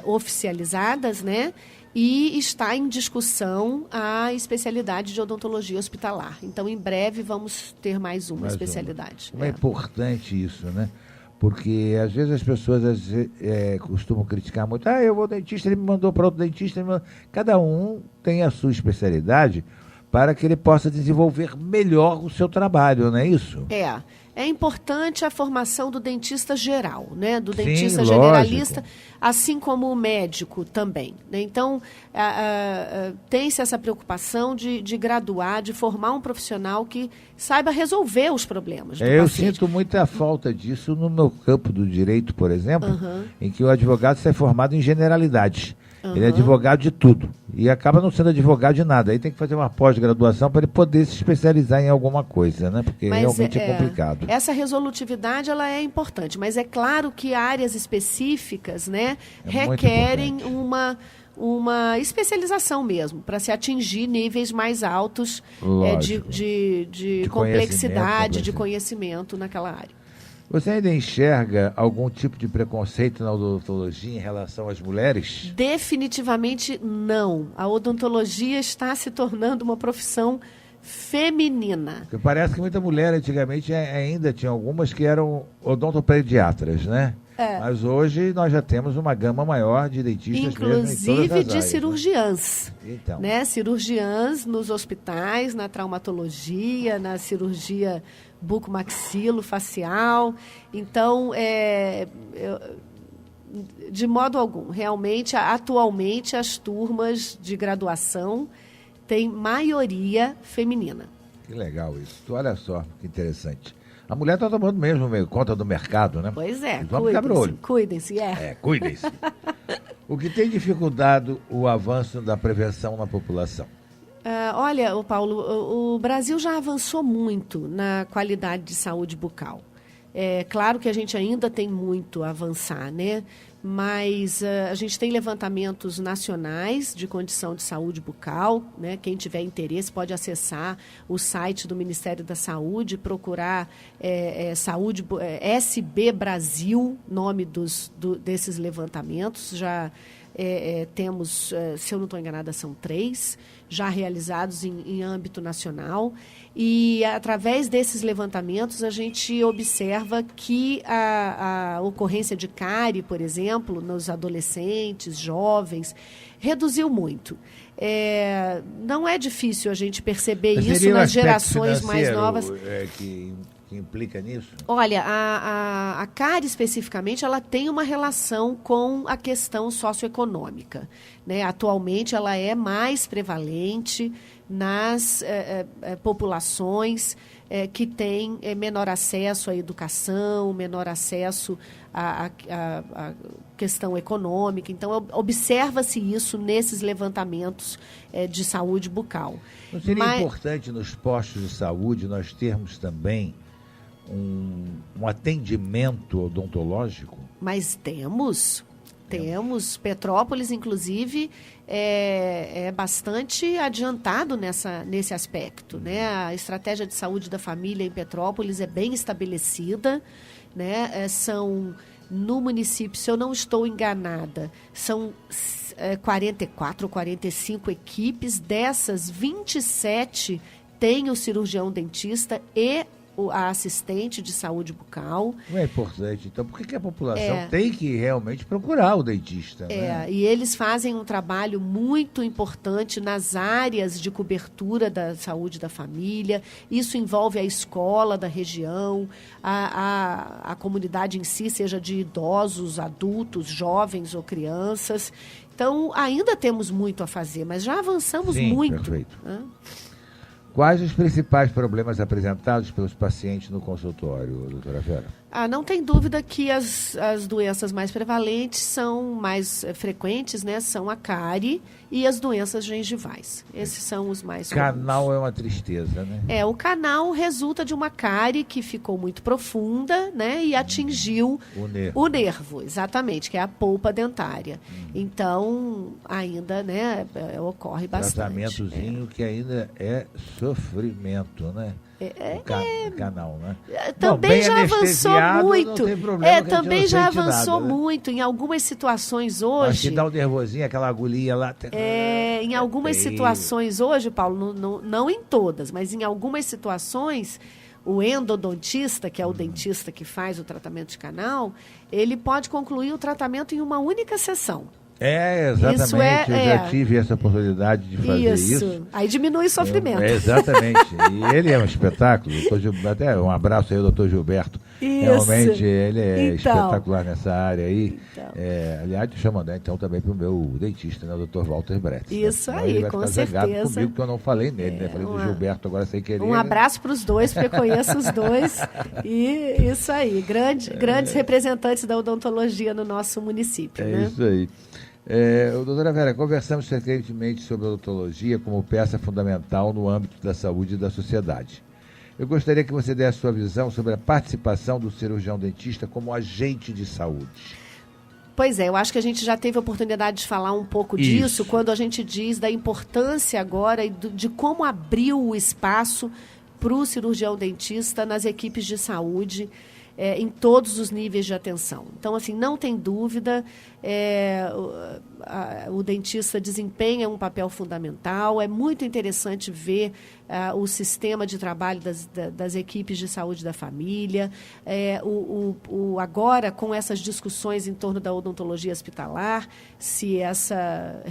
oficializadas, né? E está em discussão a especialidade de odontologia hospitalar. Então, em breve, vamos ter mais uma especialidade. Como é importante isso, né? Porque, às vezes, as pessoas costumam criticar muito. Eu vou ao dentista, ele me mandou para outro dentista. Cada um tem a sua especialidade para que ele possa desenvolver melhor o seu trabalho, não é isso? É importante a formação do dentista geral, né? Do Sim, dentista generalista, assim como o médico também, né? Então, tem-se essa preocupação de graduar, de formar um profissional que saiba resolver os problemas do eu paciente. Sinto muita falta disso no meu campo do direito, por exemplo, em que o advogado sai formado em generalidades. Ele é advogado de tudo. E acaba não sendo advogado de nada. Aí tem que fazer uma pós-graduação para ele poder se especializar em alguma coisa, né? Porque realmente é complicado. Essa resolutividade, ela é importante, mas é claro que áreas específicas, né, requerem uma especialização mesmo, para se atingir níveis mais altos de complexidade, de conhecimento naquela área. Você ainda enxerga algum tipo de preconceito na odontologia em relação às mulheres? Definitivamente não. A odontologia está se tornando uma profissão feminina. Porque parece que muita mulher antigamente ainda tinha algumas que eram odontopediatras, né? Mas hoje nós já temos uma gama maior de dentistas, inclusive de cirurgiãs. Né? Então. Né? Cirurgiãs nos hospitais, na traumatologia, na cirurgia bucomaxilofacial. Então, de modo algum, realmente, atualmente, as turmas de graduação têm maioria feminina. Que legal isso. Olha só, que interessante. A mulher está tomando mesmo conta do mercado, né? Pois é, cuidem-se. Cuidem-se. O que tem dificultado o avanço da prevenção na população? Olha, Paulo, o Brasil já avançou muito na qualidade de saúde bucal. É claro que a gente ainda tem muito a avançar, né? Mas a gente tem levantamentos nacionais de condição de saúde bucal, né? Quem tiver interesse pode acessar o site do Ministério da Saúde, procurar Saúde SB Brasil, nome desses levantamentos. Já temos, se eu não estou enganada, são 3, já realizados em âmbito nacional. E, através desses levantamentos, a gente observa que a ocorrência de cárie, por exemplo, nos adolescentes, jovens, reduziu muito. Não é difícil a gente perceber isso nas gerações mais novas. Que implica nisso? Olha, a cárie especificamente, ela tem uma relação com a questão socioeconômica, né? Atualmente, ela é mais prevalente nas populações que têm menor acesso à educação, menor acesso à questão econômica. Então, observa-se isso nesses levantamentos de saúde bucal. Não seria importante nos postos de saúde nós termos também um atendimento odontológico? Mas temos. Petrópolis, inclusive, é bastante adiantado nesse aspecto, né? A estratégia de saúde da família em Petrópolis é bem estabelecida, né? No município, se eu não estou enganada, são 44 ou 45 equipes. Dessas, 27 têm o cirurgião dentista e a assistente de saúde bucal. Não é importante. Então, por que a população tem que realmente procurar o dentista? Né? E eles fazem um trabalho muito importante nas áreas de cobertura da saúde da família. Isso envolve a escola da região, a comunidade em si, seja de idosos, adultos, jovens ou crianças. Então, ainda temos muito a fazer, mas já avançamos muito. Perfeito. Quais os principais problemas apresentados pelos pacientes no consultório, doutora Vera? Não tem dúvida que as doenças mais prevalentes são mais frequentes, né? São a cárie e as doenças gengivais. Esses são os mais comuns. Canal é uma tristeza, né? O canal resulta de uma cárie que ficou muito profunda, né? E atingiu o nervo, exatamente, que é a polpa dentária. Então, ainda, né, ocorre bastante. Tratamentozinho que ainda é sofrimento, né? O canal, né? Também já avançou muito. Também já avançou nada, né? muito. Em algumas situações hoje. Acho que dá um nervosinho, aquela agulhinha lá. Em algumas situações hoje, Paulo, não em todas, mas em algumas situações, o endodontista, que é o dentista que faz o tratamento de canal, ele pode concluir o tratamento em uma única sessão. Exatamente. Eu já tive essa oportunidade de fazer isso. Aí diminui o sofrimento. Exatamente. E ele é um espetáculo. Até um abraço aí ao doutor Gilberto. Isso. Realmente, ele é espetacular nessa área aí. Aliás, te chamando então também para o meu dentista, né, o doutor Walter Brett. Isso né? aí, ele vai com ficar certeza. zangado comigo, que eu não falei nele, né? Falei do Gilberto agora sem querer. Um abraço para os dois, porque eu conheço os dois. E isso aí, grandes representantes da odontologia no nosso município. Isso aí. Doutora Vera, conversamos frequentemente sobre a odontologia como peça fundamental no âmbito da saúde e da sociedade. Eu gostaria que você desse a sua visão sobre a participação do cirurgião dentista como agente de saúde. Pois é, eu acho que a gente já teve a oportunidade de falar um pouco disso quando a gente diz da importância agora de como abriu o espaço para o cirurgião dentista nas equipes de saúde, em todos os níveis de atenção. Então, assim, não tem dúvida, o dentista desempenha um papel fundamental. É muito interessante ver o sistema de trabalho das equipes de saúde da família. Agora, com essas discussões em torno da odontologia hospitalar, se essa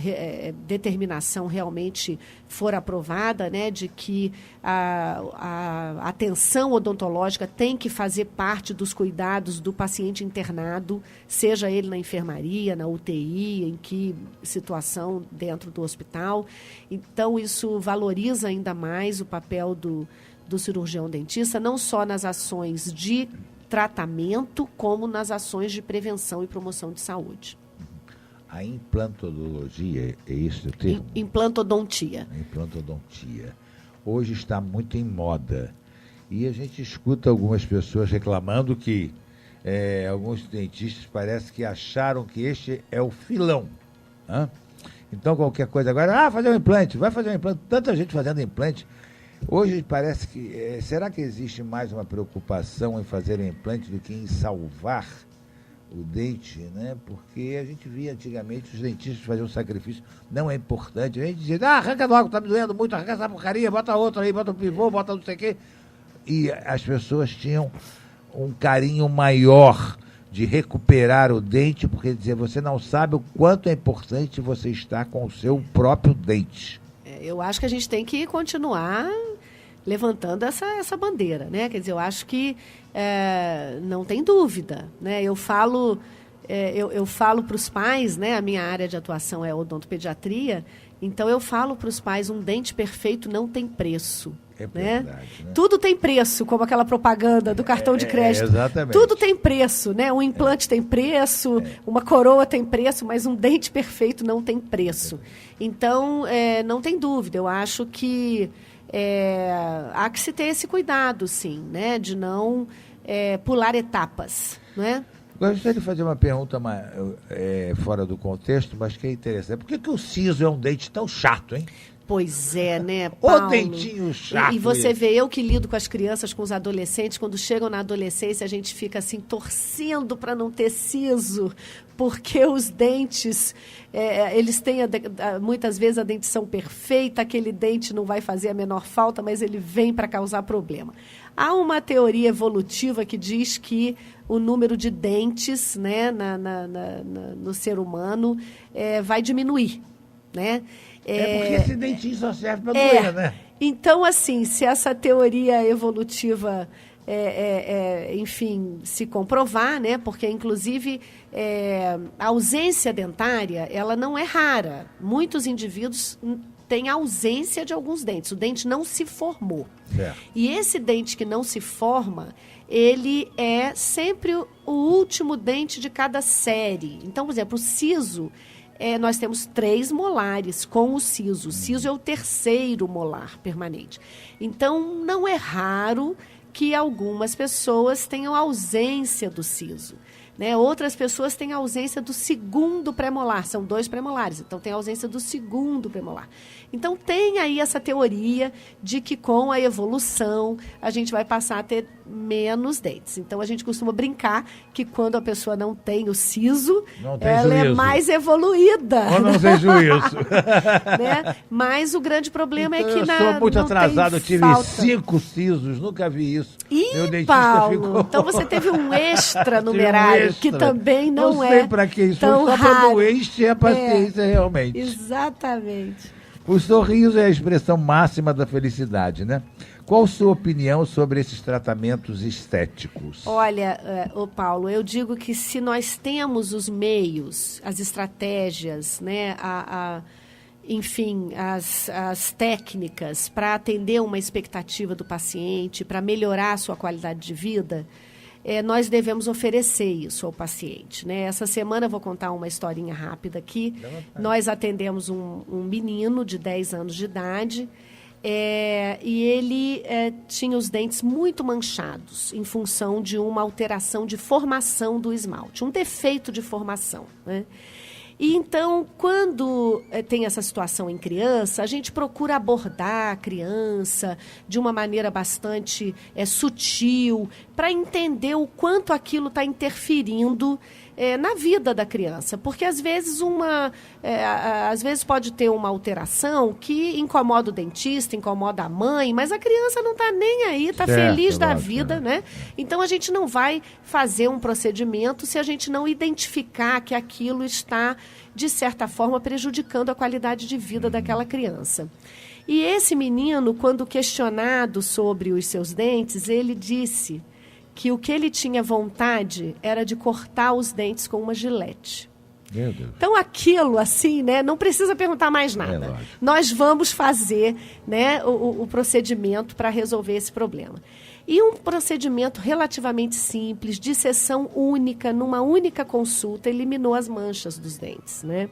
determinação realmente for aprovada, né, de que a atenção odontológica tem que fazer parte dos cuidados do paciente internado, seja ele na enfermaria, na UTI, em que situação dentro do hospital. Então, isso valoriza ainda mais o papel do cirurgião dentista, não só nas ações de tratamento, como nas ações de prevenção e promoção de saúde. A implantodologia, é isso o termo? Implantodontia. A implantodontia. Hoje está muito em moda. E a gente escuta algumas pessoas reclamando que alguns dentistas parece que acharam que este é o filão. Então, qualquer coisa agora, fazer um implante, vai fazer um implante. Tanta gente fazendo implante. Hoje parece que... será que existe mais uma preocupação em fazer um implante do que em salvar o dente, né? Porque a gente via antigamente os dentistas faziam um sacrifício. Não é importante. A gente dizia, arranca logo, tá me doendo muito, arranca essa porcaria, bota outro aí, bota um pivô, bota não sei o quê. E as pessoas tinham um carinho maior de recuperar o dente, porque dizer, você não sabe o quanto é importante você estar com o seu próprio dente. Eu acho que a gente tem que continuar levantando essa bandeira, né? Quer dizer, eu acho que não tem dúvida, né? Eu falo para os pais, né? A minha área de atuação é odontopediatria, então eu falo para os pais, um dente perfeito não tem preço. É verdade, né? Tudo tem preço, como aquela propaganda do cartão de crédito. Exatamente. Tudo tem preço, né? Um implante tem preço, uma coroa tem preço, mas um dente perfeito não tem preço. Então, não tem dúvida, eu acho que há que se ter esse cuidado, sim, né? De não pular etapas, né? Gostaria de fazer uma pergunta fora do contexto, mas que é interessante. Por que o siso é um dente tão chato, hein? Pois é, né, Paulo? O dentinho chato. E você vê, eu que lido com as crianças, com os adolescentes, quando chegam na adolescência, a gente fica assim, torcendo para não ter siso, porque os dentes, eles têm muitas vezes a dentição perfeita, aquele dente não vai fazer a menor falta, mas ele vem para causar problema. Há uma teoria evolutiva que diz que o número de dentes, né, no ser humano vai diminuir, né? Porque esse dentinho só serve para doer, né? Então, assim, se essa teoria evolutiva, enfim, se comprovar, né? Porque, inclusive, a ausência dentária, ela não é rara. Muitos indivíduos têm ausência de alguns dentes. O dente não se formou. Certo. E esse dente que não se forma, ele é sempre o último dente de cada série. Então, por exemplo, o siso... nós temos 3 molares com o siso. O siso é o terceiro molar permanente. Então, não é raro que algumas pessoas tenham ausência do siso, né? Outras pessoas têm ausência do segundo pré-molar. São 2 pré-molares, então tem ausência do segundo pré-molar. Então, tem aí essa teoria de que com a evolução a gente vai passar a ter menos dentes. Então, a gente costuma brincar que quando a pessoa não tem o siso, ela é mais evoluída. Ou não tem juízo. Né? Mas o grande problema é que eu sou muito atrasado, eu tive 5 sisos, nunca vi isso. Meu dentista Paulo, ficou... então você teve um extra numerário, que também não é tão raro. Não sei para que isso, só para não encher a paciência realmente. Exatamente. O sorriso é a expressão máxima da felicidade, né? Qual a sua opinião sobre esses tratamentos estéticos? Olha, Paulo, eu digo que se nós temos os meios, as estratégias, né, enfim, as técnicas para atender uma expectativa do paciente, para melhorar a sua qualidade de vida, nós devemos oferecer isso ao paciente, né? Essa semana eu vou contar uma historinha rápida aqui. Nós atendemos um menino de 10 anos de idade, e ele tinha os dentes muito manchados em função de uma alteração de formação do esmalte, um defeito de formação, né? E então, quando tem essa situação em criança, a gente procura abordar a criança de uma maneira bastante sutil, para entender o quanto aquilo está interferindo na vida da criança. Porque, às vezes, às vezes pode ter uma alteração que incomoda o dentista, incomoda a mãe, mas a criança não está nem aí, está feliz da vida, né? Então, a gente não vai fazer um procedimento se a gente não identificar que aquilo está, de certa forma, prejudicando a qualidade de vida daquela criança. E esse menino, quando questionado sobre os seus dentes, ele disse que o que ele tinha vontade era de cortar os dentes com uma gilete. Meu Deus. Então, aquilo, assim, né, não precisa perguntar mais nada. Nós vamos fazer, né, o procedimento para resolver esse problema. E um procedimento relativamente simples, de sessão única, numa única consulta, eliminou as manchas dos dentes, né?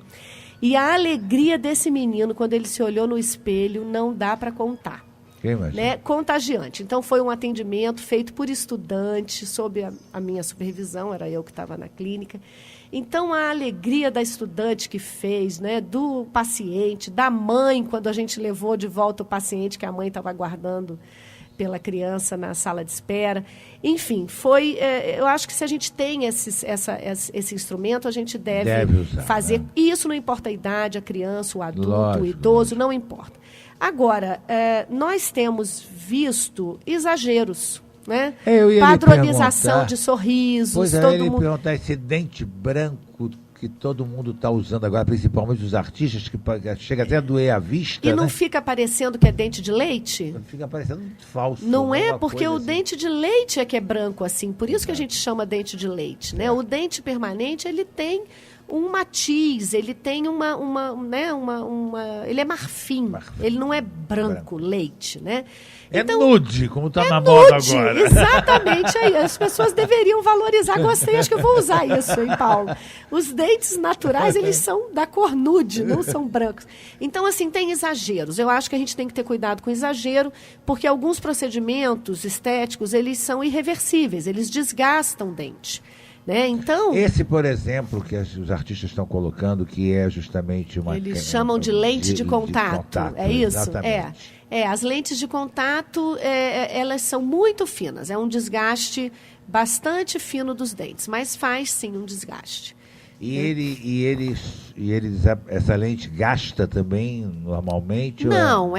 E a alegria desse menino, quando ele se olhou no espelho, não dá para contar. Né? Contagiante. Então, foi um atendimento feito por estudante, sob a minha supervisão, era eu que estava na clínica. Então, a alegria da estudante que fez, né, do paciente, da mãe, quando a gente levou de volta o paciente, que a mãe estava aguardando pela criança na sala de espera. Enfim, eu acho que se a gente tem esse instrumento, a gente deve usar, fazer. E isso não importa a idade, a criança, o adulto, o idoso, não importa. Agora, nós temos visto exageros, né? Padronização de sorrisos. Pois é, eu ia perguntar, esse dente branco que todo mundo está usando agora, principalmente os artistas, que chega até a doer a vista. E não fica parecendo que é dente de leite? Fica parecendo falso. Não é, porque o dente de leite é que é branco assim, por isso que a gente chama dente de leite, né? O dente permanente, ele tem um matiz, ele tem ele é marfim, ele não é branco, leite, né? Então, nude, como está na moda agora. Exatamente, aí as pessoas deveriam valorizar. Gostei, acho que eu vou usar isso, hein, Paulo? Os dentes naturais, eles são da cor nude, não são brancos. Então, assim, tem exageros. Eu acho que a gente tem que ter cuidado com exagero, porque alguns procedimentos estéticos, eles são irreversíveis, eles desgastam o dente. Né? Então, esse, por exemplo, que os artistas estão colocando, que é justamente uma... Eles chamam de lente de contato. É isso? Exatamente. As lentes de contato, elas são muito finas. É um desgaste bastante fino dos dentes, mas faz, sim, um desgaste. Essa lente gasta também normalmente? Não,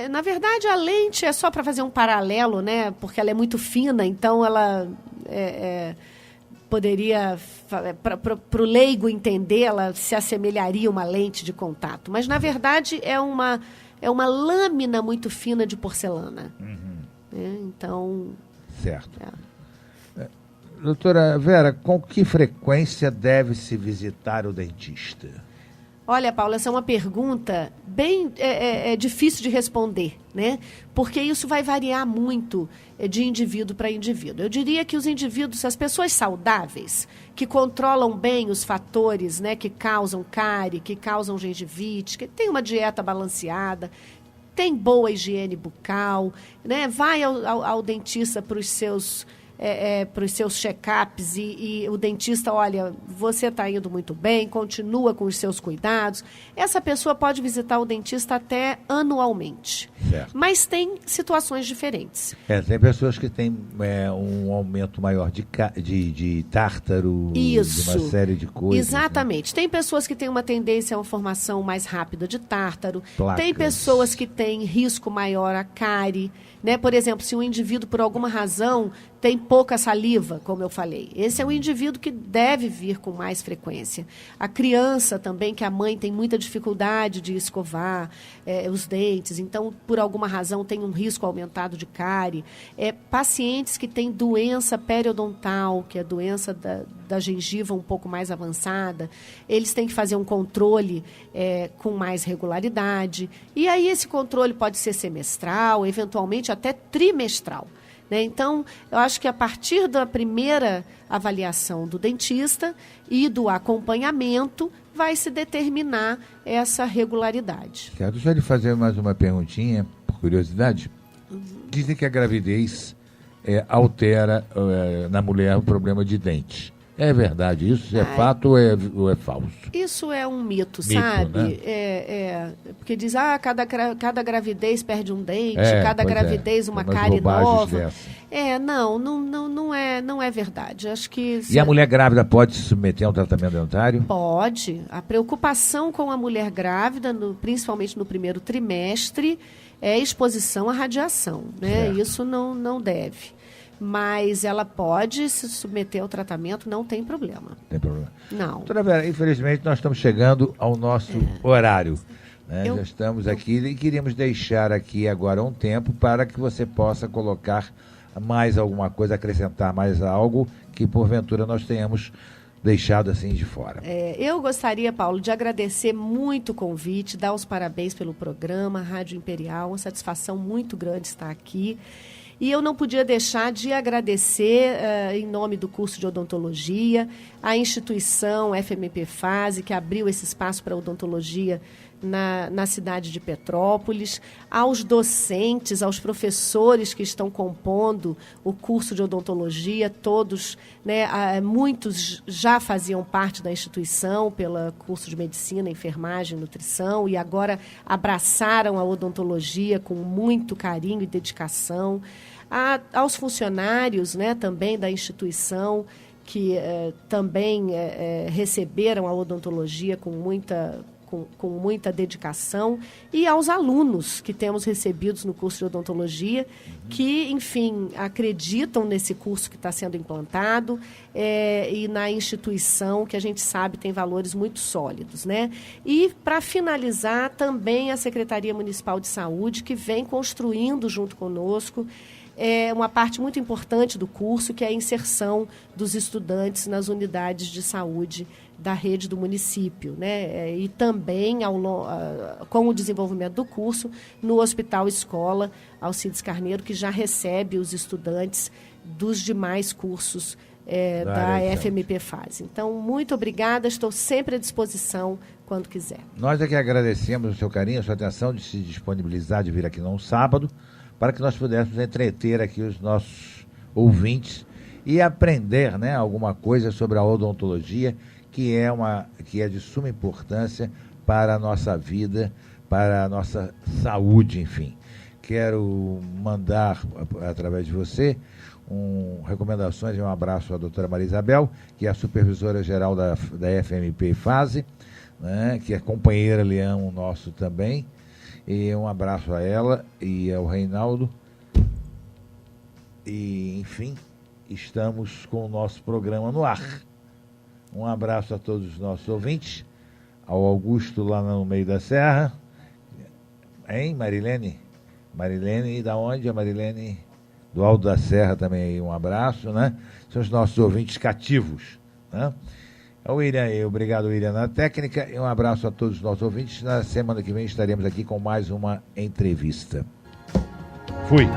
na verdade, a lente é só para fazer um paralelo, né? Porque ela é muito fina, então ela... poderia, para o leigo entender, ela se assemelharia a uma lente de contato. Mas, na verdade, é uma lâmina muito fina de porcelana. Então... Certo. Doutora Vera, com que frequência deve-se visitar o dentista? Olha, Paula, essa é uma pergunta bem difícil de responder, né? Porque isso vai variar muito de indivíduo para indivíduo. Eu diria que os indivíduos, as pessoas saudáveis, que controlam bem os fatores, né, que causam cárie, que causam gengivite, que tem uma dieta balanceada, tem boa higiene bucal, né? Vai ao dentista para os seus check-ups e o dentista, olha, você está indo muito bem, continua com os seus cuidados. Essa pessoa pode visitar o dentista até anualmente. Certo. Mas tem situações diferentes. Tem pessoas que têm um aumento maior de tártaro, Isso. de uma série de coisas. Exatamente. Né? Tem pessoas que têm uma tendência a uma formação mais rápida de tártaro. Placas. Tem pessoas que têm risco maior a cárie. Né? Por exemplo, se um indivíduo, por alguma razão, tem pouca saliva, como eu falei, esse é um indivíduo que deve vir com mais frequência. A criança também, que a mãe tem muita dificuldade de escovar os dentes, então, por alguma razão, tem um risco aumentado de cárie. Pacientes que têm doença periodontal, que é a doença da gengiva um pouco mais avançada, eles têm que fazer um controle com mais regularidade. E aí esse controle pode ser semestral, eventualmente até trimestral. né? Então, eu acho que a partir da primeira avaliação do dentista e do acompanhamento, vai se determinar essa regularidade. Certo. Deixa eu lhe fazer mais uma perguntinha, por curiosidade. Dizem que a gravidez altera na mulher o problema de dente. É verdade isso? É fato ou é falso? Isso é um mito, sabe? Né? Porque diz, cada gravidez perde um dente, cada gravidez uma cárie nova. Não é verdade. Acho que e a mulher grávida pode se submeter a um tratamento dentário? Pode. A preocupação com a mulher grávida, principalmente no primeiro trimestre, é exposição à radiação, né? Isso não deve. Mas ela pode se submeter ao tratamento, não tem problema. Tem problema. Não. Doutora Vera, infelizmente nós estamos chegando ao nosso horário. Né? Já estamos aqui e queríamos deixar aqui agora um tempo para que você possa colocar mais alguma coisa, acrescentar mais algo que porventura nós tenhamos deixado assim de fora. Eu gostaria, Paulo, de agradecer muito o convite, dar os parabéns pelo programa Rádio Imperial, uma satisfação muito grande estar aqui. E eu não podia deixar de agradecer, em nome do curso de odontologia, a instituição FMP Fase, que abriu esse espaço para odontologia na cidade de Petrópolis, aos docentes, aos professores que estão compondo o curso de odontologia, todos, né, muitos já faziam parte da instituição pelo curso de medicina, enfermagem, nutrição, e agora abraçaram a odontologia com muito carinho e dedicação. Aos funcionários, né, também da instituição, que também receberam a odontologia com muita dedicação, e aos alunos que temos recebidos no curso de odontologia, que, enfim, acreditam nesse curso que está sendo implantado e na instituição, que a gente sabe tem valores muito sólidos, né? E, para finalizar, também a Secretaria Municipal de Saúde, que vem construindo junto conosco uma parte muito importante do curso, que é a inserção dos estudantes nas unidades de saúde da rede do município, né? E também, com o desenvolvimento do curso, no Hospital Escola Alcides Carneiro, que já recebe os estudantes dos demais cursos da FMP Fase. Então, muito obrigada, estou sempre à disposição quando quiser. Nós é que agradecemos o seu carinho, a sua atenção de se disponibilizar de vir aqui num sábado, para que nós pudéssemos entreter aqui os nossos ouvintes e aprender, né, alguma coisa sobre a odontologia, que é de suma importância para a nossa vida, para a nossa saúde, enfim. Quero mandar, através de você, recomendações e um abraço à doutora Maria Isabel, que é a supervisora-geral da FMP Fase, né, que é companheira leão nosso também. E um abraço a ela e ao Reinaldo. E, enfim, estamos com o nosso programa no ar. Um abraço a todos os nossos ouvintes. Ao Augusto lá no meio da serra. Hein, Marilene? Marilene, da onde? A Marilene do Alto da Serra também, um abraço, né? São os nossos ouvintes cativos, né? O William, obrigado, William, na técnica, e um abraço a todos os nossos ouvintes. Na semana que vem estaremos aqui com mais uma entrevista. Fui.